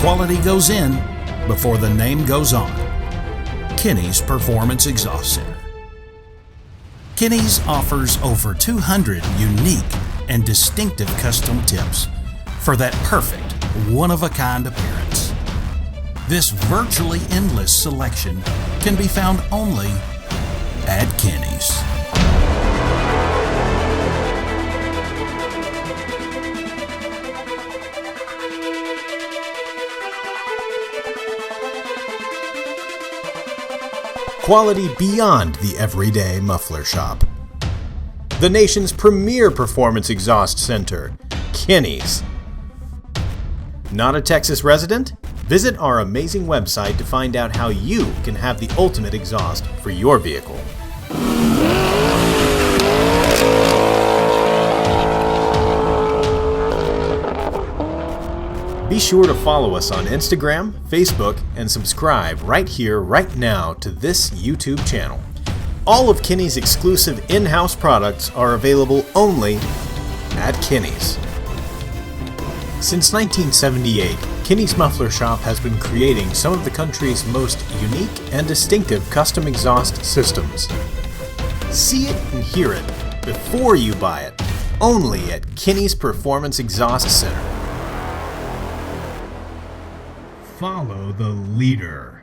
Quality goes in before the name goes on. Kinney's Performance Exhaust Center. Kinney's offers over 200 unique and distinctive custom tips for that perfect, one-of-a-kind appearance. This virtually endless selection can be found only at Kinney's. Quality beyond the everyday muffler shop. The nation's premier performance exhaust center, Kinney's. Not a Texas resident? Visit our amazing website to find out how you can have the ultimate exhaust for your vehicle. Be sure to follow us on Instagram, Facebook, and subscribe right here, right now to this YouTube channel. All of Kinney's exclusive in-house products are available only at Kinney's. Since 1978, Kinney's Muffler Shop has been creating some of the country's most unique and distinctive custom exhaust systems. See it and hear it before you buy it, only at Kinney's Performance Exhaust Center. Follow the leader.